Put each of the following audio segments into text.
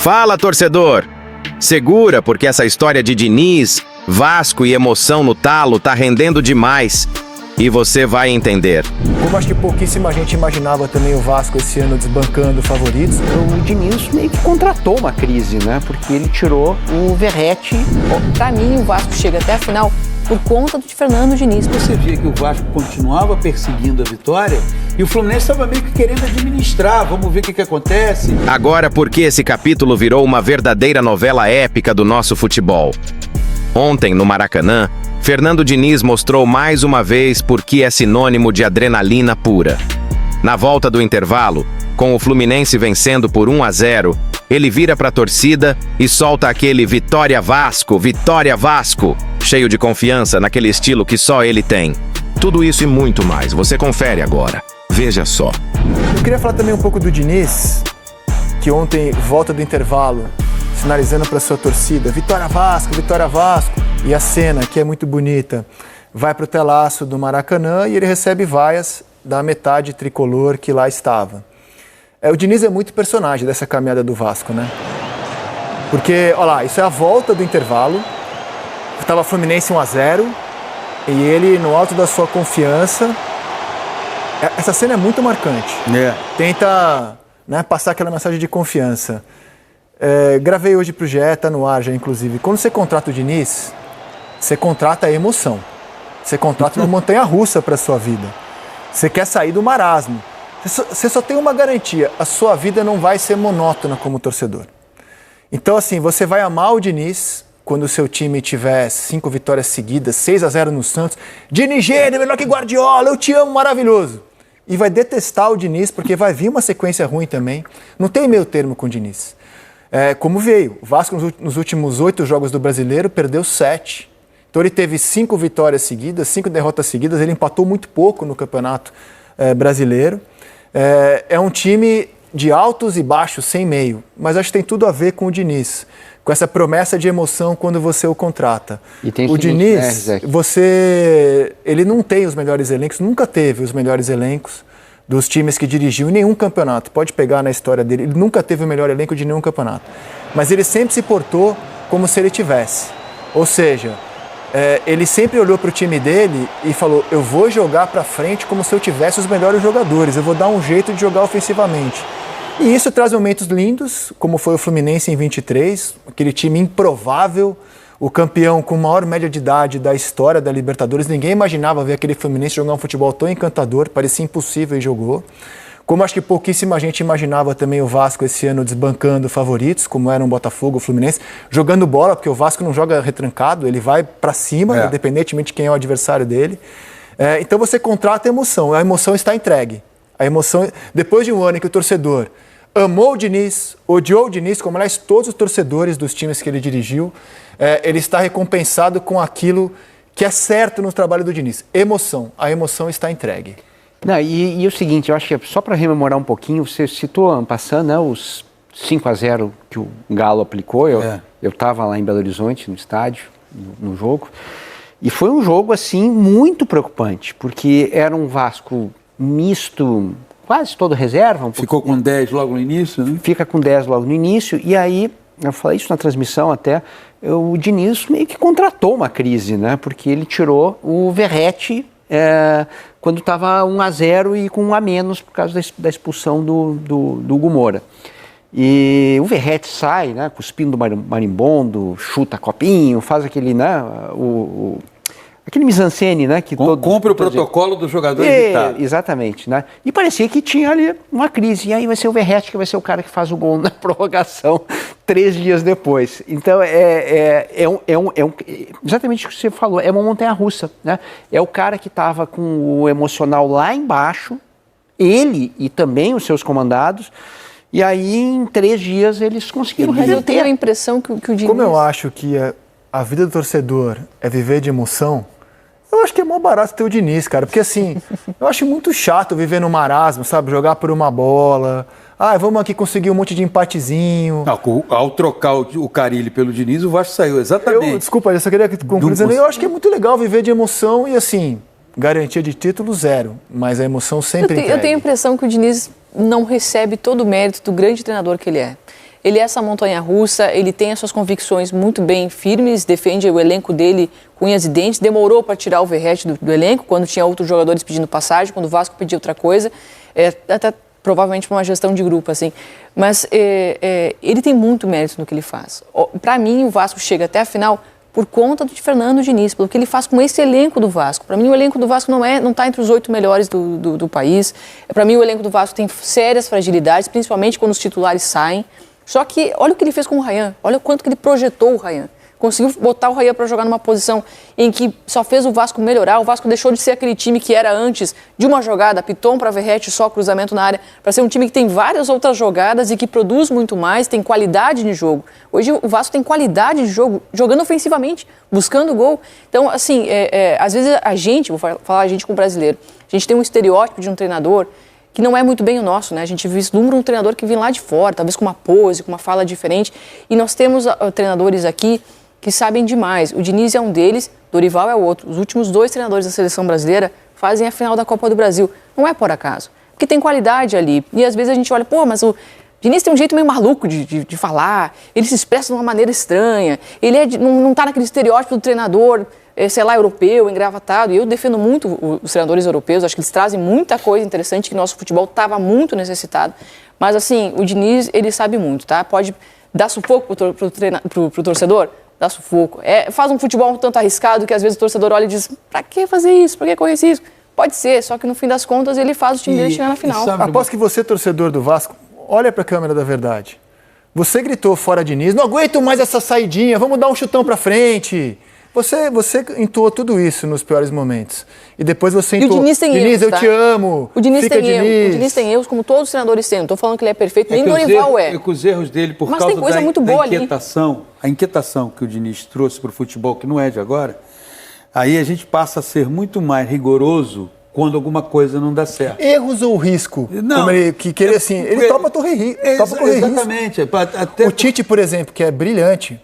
Fala, torcedor! Segura, porque essa história de Diniz, Vasco e emoção no talo tá rendendo demais. E você vai entender. Como acho que pouquíssima gente imaginava também o Vasco esse ano desbancando favoritos. O Diniz meio que contratou uma crise, né? Porque ele tirou o Verratti. Pra mim, o Vasco chega até a final por conta de Fernando Diniz. Você via que o Vasco continuava perseguindo a vitória e o Fluminense estava meio que querendo administrar. Vamos ver o que acontece. Agora, porque esse capítulo virou uma verdadeira novela épica do nosso futebol. Ontem, no Maracanã, Fernando Diniz mostrou mais uma vez por que é sinônimo de adrenalina pura. Na volta do intervalo, com o Fluminense vencendo por 1-0, ele vira para a torcida e solta aquele Vitória Vasco, Vitória Vasco, cheio de confiança naquele estilo que só ele tem. Tudo isso e muito mais, você confere agora. Veja só. Eu queria falar também um pouco do Diniz, que ontem volta do intervalo, sinalizando para sua torcida, Vitória Vasco, Vitória Vasco. E a cena, que é muito bonita, vai para o telaço do Maracanã e ele recebe vaias da metade tricolor que lá estava. O Diniz é muito personagem dessa caminhada do Vasco, né? Porque, olha lá, isso é a volta do intervalo, estava Fluminense 1-0, e ele, no alto da sua confiança, essa cena é muito marcante. Tenta, né, passar aquela mensagem de confiança. Gravei hoje pro GE, tá no ar já, inclusive. Quando você contrata o Diniz, você contrata a emoção. Você contrata uma montanha-russa para a sua vida. Você quer sair do marasmo. Você só tem uma garantia. A sua vida não vai ser monótona como torcedor. Então, assim, você vai amar o Diniz quando o seu time tiver 5 vitórias seguidas, 6-0 no Santos. Diniz, melhor que Guardiola, eu te amo, maravilhoso. E vai detestar o Diniz porque vai vir uma sequência ruim também. Não tem meio termo com o Diniz. Como veio. O Vasco, nos últimos 8 jogos do Brasileiro, perdeu 7. Então ele teve 5 vitórias seguidas, 5 derrotas seguidas, ele empatou muito pouco no Campeonato Brasileiro. É um time de altos e baixos, sem meio, mas acho que tem tudo a ver com o Diniz, com essa promessa de emoção quando você o contrata. E tem o Diniz, ele não tem os melhores elencos, nunca teve os melhores elencos dos times que dirigiu em nenhum campeonato. Pode pegar na história dele, ele nunca teve o melhor elenco de nenhum campeonato. Mas ele sempre se portou como se ele tivesse. Ou seja, ele sempre olhou para o time dele e falou, eu vou jogar para frente como se eu tivesse os melhores jogadores, eu vou dar um jeito de jogar ofensivamente. E isso traz momentos lindos, como foi o Fluminense em 23, aquele time improvável, o campeão com maior média de idade da história da Libertadores. Ninguém imaginava ver aquele Fluminense jogar um futebol tão encantador, parecia impossível e jogou. Como acho que pouquíssima gente imaginava também o Vasco esse ano desbancando favoritos, como eram o Botafogo, o Fluminense, jogando bola, porque o Vasco não joga retrancado, ele vai para cima, independentemente de quem é o adversário dele. Então você contrata a emoção está entregue. A emoção, depois de um ano em que o torcedor amou o Diniz, odiou o Diniz, como aliás todos os torcedores dos times que ele dirigiu, ele está recompensado com aquilo que é certo no trabalho do Diniz. Emoção, a emoção está entregue. Não, e o seguinte, eu acho que só para rememorar um pouquinho, você citou, passando, né, os 5-0 que o Galo aplicou, eu estava lá em Belo Horizonte, no estádio, no jogo, e foi um jogo, assim, muito preocupante, porque era um Vasco misto, quase todo reserva. Ficou com 10 logo no início, né? Fica com 10 logo no início, e aí, eu falei isso na transmissão até, o Diniz meio que contratou uma crise, né, porque ele tirou o Verratti, quando estava 1-0 e com 1 a menos por causa da expulsão do Hugo Moura. E o Verratti sai, né, cuspindo do marimbondo, chuta copinho, faz aquele, né, aquele mise-en-scène, né, que cumpre o protocolo do jogador evitado. Exatamente, né? E parecia que tinha ali uma crise. E aí vai ser o Verratti que vai ser o cara que faz o gol na prorrogação 3 dias depois. Então exatamente o que você falou, é uma montanha-russa, né? É o cara que estava com o emocional lá embaixo, ele e também os seus comandados. E aí em 3 dias eles conseguiram reverter. Eu tenho a impressão que o Diniz... Como eu acho que a vida do torcedor é viver de emoção, eu acho que é mó barato ter o Diniz, cara. Porque assim, eu acho muito chato viver no marasmo, sabe? Jogar por uma bola. Vamos aqui conseguir um monte de empatezinho. Ao trocar o Carille pelo Diniz, o Vasco saiu, exatamente. Desculpa, eu só queria concluir dizendo, eu acho que é muito legal viver de emoção e assim, garantia de título 0, mas a emoção sempre entregue. Eu tenho a impressão que o Diniz não recebe todo o mérito do grande treinador que ele é. ele é essa montanha-russa, ele tem as suas convicções muito bem firmes, defende o elenco dele com unhas e dentes, demorou para tirar o Verratti do elenco, quando tinha outros jogadores pedindo passagem, quando o Vasco pediu outra coisa, até provavelmente para uma gestão de grupo, assim. Mas ele tem muito mérito no que ele faz. Para mim, o Vasco chega até a final por conta de Fernando Diniz, pelo que ele faz com esse elenco do Vasco. Para mim, o elenco do Vasco não está entre os 8 melhores do país. Para mim, o elenco do Vasco tem sérias fragilidades, principalmente quando os titulares saem. Só que olha o que ele fez com o Ryan, olha o quanto que ele projetou o Ryan. Conseguiu botar o Ryan para jogar numa posição em que só fez o Vasco melhorar. O Vasco deixou de ser aquele time que era antes de uma jogada, Piton para Verratti, só cruzamento na área, para ser um time que tem várias outras jogadas e que produz muito mais, tem qualidade de jogo. Hoje o Vasco tem qualidade de jogo, jogando ofensivamente, buscando gol. Então, assim, às vezes a gente, vou falar a gente com o brasileiro, a gente tem um estereótipo de um treinador que não é muito bem o nosso, né? A gente vislumbra um treinador que vem lá de fora, talvez com uma pose, com uma fala diferente, e nós temos treinadores aqui que sabem demais. O Diniz é um deles, Dorival é o outro. Os últimos 2 treinadores da seleção brasileira fazem a final da Copa do Brasil. Não é por acaso, porque tem qualidade ali. E às vezes a gente olha, pô, mas o Diniz tem um jeito meio maluco de falar, ele se expressa de uma maneira estranha, ele não está naquele estereótipo do treinador, sei lá, europeu, engravatado. E eu defendo muito os treinadores europeus, acho que eles trazem muita coisa interessante que nosso futebol estava muito necessitado. Mas assim, o Diniz, ele sabe muito, tá? Pode dar sufoco pro torcedor? Dá sufoco. Faz um futebol um tanto arriscado que às vezes o torcedor olha e diz, pra que fazer isso? Pra que correr esse risco? Pode ser, só que no fim das contas ele faz o time dele chegar na final. Aposto que você, torcedor do Vasco, olha pra câmera da verdade. Você gritou fora Diniz, não aguento mais essa saidinha, vamos dar um chutão pra frente. Você entoou tudo isso nos piores momentos. E depois você entoou, e o Diniz tem Diniz, erros, eu te amo, o Diniz fica tem Diniz. Erros. O Diniz tem erros, como todos os treinadores têm. Não estou falando que ele é perfeito, nem Dorival é. Com os erros dele, por Mas causa tem coisa muito boa ali. a inquietação que o Diniz trouxe para o futebol, que não é de agora, aí a gente passa a ser muito mais rigoroso quando alguma coisa não dá certo. Erros ou risco? Não. Como ele assim, ele topa correr risco. Exatamente. Até o Tite, por exemplo, que é brilhante,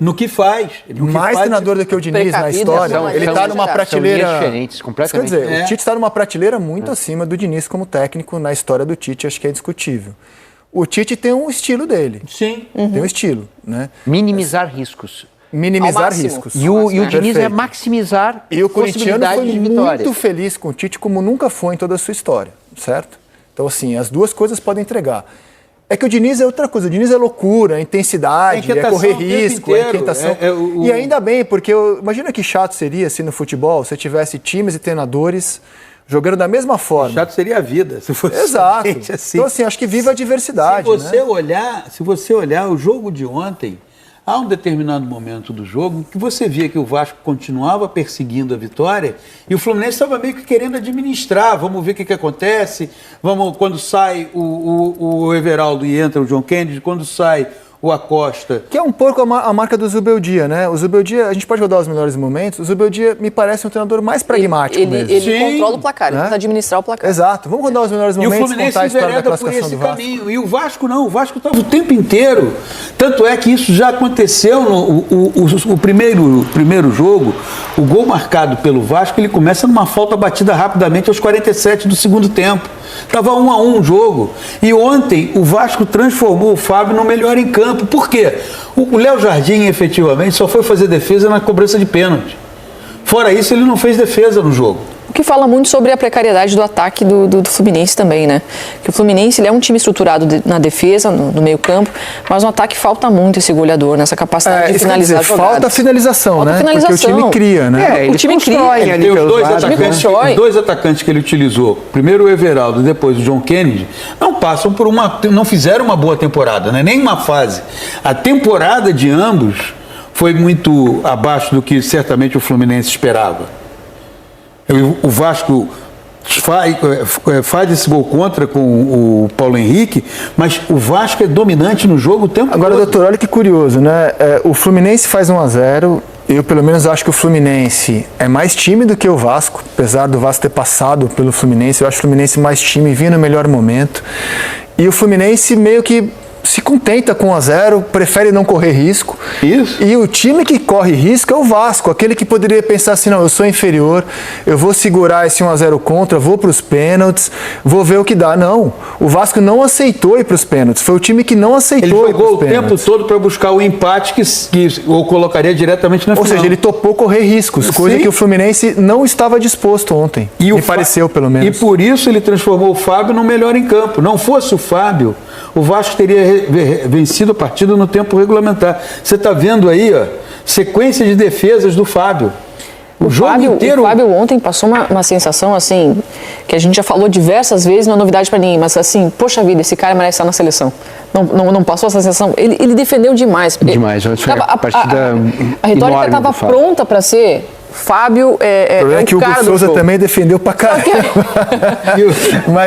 no que faz. Mais treinador do que o Diniz na história. Ele está numa prateleira... diferentes, completamente. Quer dizer, o Tite está numa prateleira muito acima do Diniz como técnico. Na história do Tite, acho que é indiscutível. O Tite tem um estilo dele. Sim. Tem um estilo, né? Minimizar riscos. Minimizar riscos. E o Diniz é maximizar e o corintiano foi de vitória. muito feliz com o Tite, como nunca foi em toda a sua história, certo? Então, assim, as duas coisas podem entregar. É que o Diniz é outra coisa. O Diniz é loucura, é intensidade, é correr risco, é inquietação. E ainda bem, porque imagina que chato seria se no futebol você tivesse times e treinadores jogando da mesma forma. Chato seria a vida, se fosse Exato. Assim. Então, assim, acho que viva a diversidade. Se você olhar o jogo de ontem, há um determinado momento do jogo que você via que o Vasco continuava perseguindo a vitória e o Fluminense estava meio que querendo administrar. Vamos ver o que acontece. Quando sai o Everaldo e entra o John Kennedy, quando sai o Acosta. Que é um pouco a marca do Zubeldia, né? O Zubeldia, a gente pode rodar os melhores momentos, o Zubeldia me parece um treinador mais pragmático mesmo. Ele controla o placar, ele tenta administrar o placar. Exato. Vamos rodar os melhores momentos, e o Fluminense contar a história da classificação por esse do Vasco. caminho. E o Vasco não, o Vasco estava o tempo inteiro. Tanto é que isso já aconteceu no primeiro jogo, o gol marcado pelo Vasco, ele começa numa falta batida rapidamente aos 47 do segundo tempo. Estava 1-1 o jogo. E ontem o Vasco transformou o Fábio no melhor em campo. Por quê? O Léo Jardim, efetivamente, só foi fazer defesa na cobrança de pênalti. Fora isso, ele não fez defesa no jogo. O que fala muito sobre a precariedade do ataque do Fluminense também, né? Que o Fluminense ele é um time estruturado na defesa, no meio campo, mas no ataque falta muito esse goleador, nessa capacidade de finalizar jogadas. Falta finalização, né? Porque o time cria, né? O time cria. Tem os dois atacantes que ele utilizou, primeiro o Everaldo e depois o John Kennedy, não fizeram uma boa temporada, né? Nem uma fase. A temporada de ambos foi muito abaixo do que certamente o Fluminense esperava. O Vasco faz esse gol contra com o Paulo Henrique, mas o Vasco é dominante no jogo o tempo todo. Agora, doutor, olha que curioso, né? O Fluminense faz 1-0. Eu, pelo menos, acho que o Fluminense é mais time do que o Vasco. Apesar do Vasco ter passado pelo Fluminense, eu acho o Fluminense mais time, vinha no melhor momento. E o Fluminense meio que se contenta com 1-0, prefere não correr risco. Isso. E o time que corre risco é o Vasco, aquele que poderia pensar assim, não, eu sou inferior, eu vou segurar esse 1-0 contra, vou para os pênaltis, vou ver o que dá. Não, o Vasco não aceitou ir para os pênaltis, foi o time que não aceitou Ele ir para jogou os o tempo pênaltis. todo para buscar o empate que o colocaria diretamente na Ou final. seja, ele topou correr riscos, coisa Sim. que o Fluminense não estava disposto ontem. Me pareceu, pelo menos. E por isso ele transformou o Fábio no melhor em campo. Não fosse o Fábio, o Vasco teria vencido a partida no tempo regulamentar. Você está vendo aí, ó, sequência de defesas do Fábio. O jogo inteiro. O Fábio ontem passou uma sensação assim, que a gente já falou diversas vezes, não é novidade para ninguém, mas assim, poxa vida, esse cara merece estar na seleção. Não passou essa sensação. Ele defendeu demais. Demais. A retórica estava pronta para ser Fábio O problema é que o Hugo Souza também defendeu pra caramba.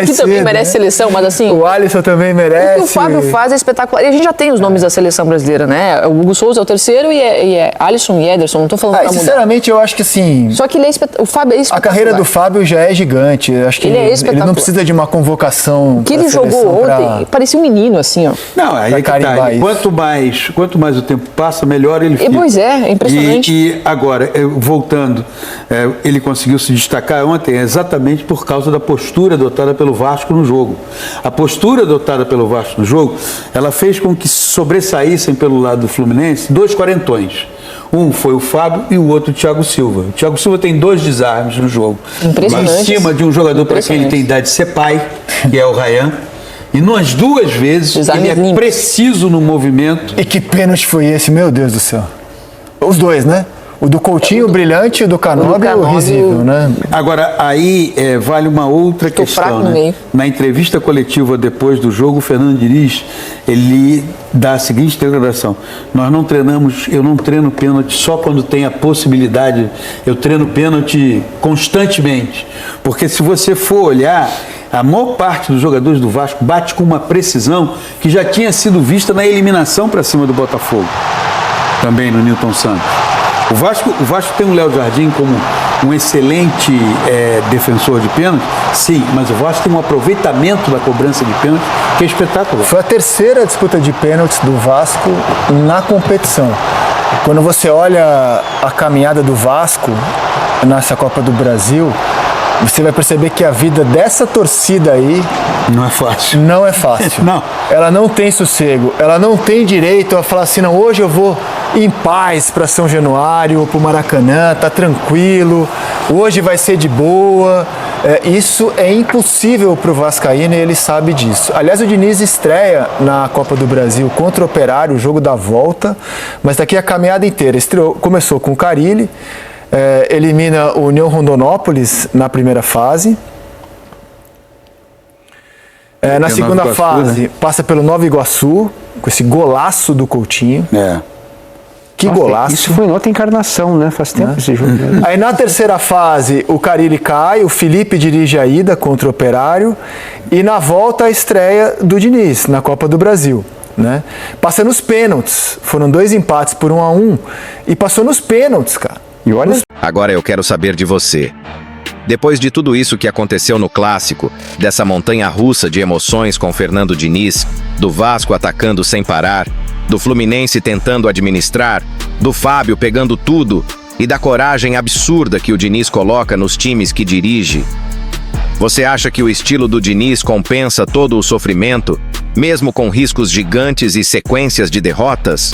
Que também merece seleção, mas assim... O Alisson também merece. O que o Fábio faz é espetacular. E a gente já tem os nomes da seleção brasileira, né? O Hugo Souza é o terceiro e é Alisson e Ederson. Não tô falando pra mudar. Sinceramente, eu acho que assim... Só que o Fábio é espetacular. A carreira do Fábio já é gigante. Eu acho que ele não precisa de uma convocação. O que ele jogou ontem, parecia um menino, assim, ó. Não, aí que tá. Quanto mais o tempo passa, melhor ele fica. Pois é impressionante. E agora, voltando, ele conseguiu se destacar ontem exatamente por causa da postura adotada pelo Vasco no jogo. A postura adotada pelo Vasco no jogo, ela fez com que sobressaíssem pelo lado do Fluminense 2 quarentões. Um foi o Fábio e o outro o Thiago Silva. O Thiago Silva tem 2 desarmes no jogo. Impressionante. Em cima de um jogador para quem ele tem idade de ser pai, que é o Ryan. E nas 2 vezes Desarmes ele é limpos. preciso no movimento. E que pênalti foi esse, meu Deus do céu. Os dois, né? O do Coutinho, brilhante, e o do Canóbio, risível, né? Agora, aí vale uma outra questão, fraco no né? meio. Na entrevista coletiva depois do jogo, o Fernando Diniz, ele dá a seguinte declaração: eu não treino pênalti só quando tem a possibilidade, eu treino pênalti constantemente. Porque se você for olhar, a maior parte dos jogadores do Vasco bate com uma precisão que já tinha sido vista na eliminação para cima do Botafogo, também no Newton Santos. O Vasco tem o Léo Jardim como um excelente defensor de pênalti, sim, mas o Vasco tem um aproveitamento da cobrança de pênalti que é espetacular. Foi a terceira disputa de pênaltis do Vasco na competição. Quando você olha a caminhada do Vasco nessa Copa do Brasil, você vai perceber que a vida dessa torcida aí não é fácil. Não é fácil. Não. Ela não tem sossego, ela não tem direito a falar assim, não, hoje eu vou em paz para São Januário, para o Maracanã, tá tranquilo, hoje vai ser de boa. Isso é impossível para o vascaíno e ele sabe disso. Aliás, o Diniz estreia na Copa do Brasil contra o Operário, o jogo da volta, mas daqui a caminhada inteira. Começou com o Carille, elimina o União Rondonópolis na primeira fase. Na segunda fase, passa pelo Nova Iguaçu, com esse golaço do Coutinho. Que golaço. Isso foi em outra encarnação, né? Faz tempo esse jogo. Aí na terceira fase, o Carille cai, o Felipe dirige a ida contra o Operário. E na volta, a estreia do Diniz, na Copa do Brasil. Né? Passa nos pênaltis. Foram 2 empates por 1-1. E passou nos pênaltis, cara. E olha... Agora eu quero saber de você. Depois de tudo isso que aconteceu no Clássico, dessa montanha-russa de emoções com Fernando Diniz, do Vasco atacando sem parar, do Fluminense tentando administrar, do Fábio pegando tudo e da coragem absurda que o Diniz coloca nos times que dirige, você acha que o estilo do Diniz compensa todo o sofrimento, mesmo com riscos gigantes e sequências de derrotas?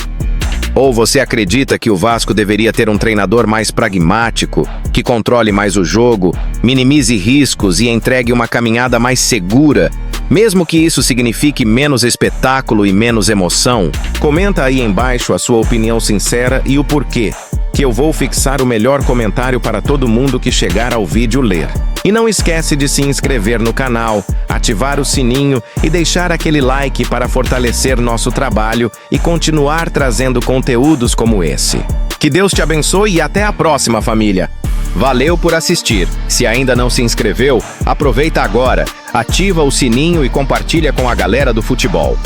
Ou você acredita que o Vasco deveria ter um treinador mais pragmático, que controle mais o jogo, minimize riscos e entregue uma caminhada mais segura, mesmo que isso signifique menos espetáculo e menos emoção? Comenta aí embaixo a sua opinião sincera e o porquê, que eu vou fixar o melhor comentário para todo mundo que chegar ao vídeo ler. E não esquece de se inscrever no canal, ativar o sininho e deixar aquele like para fortalecer nosso trabalho e continuar trazendo conteúdos como esse. Que Deus te abençoe e até a próxima, família! Valeu por assistir. Se ainda não se inscreveu, aproveita agora, ativa o sininho e compartilha com a galera do futebol.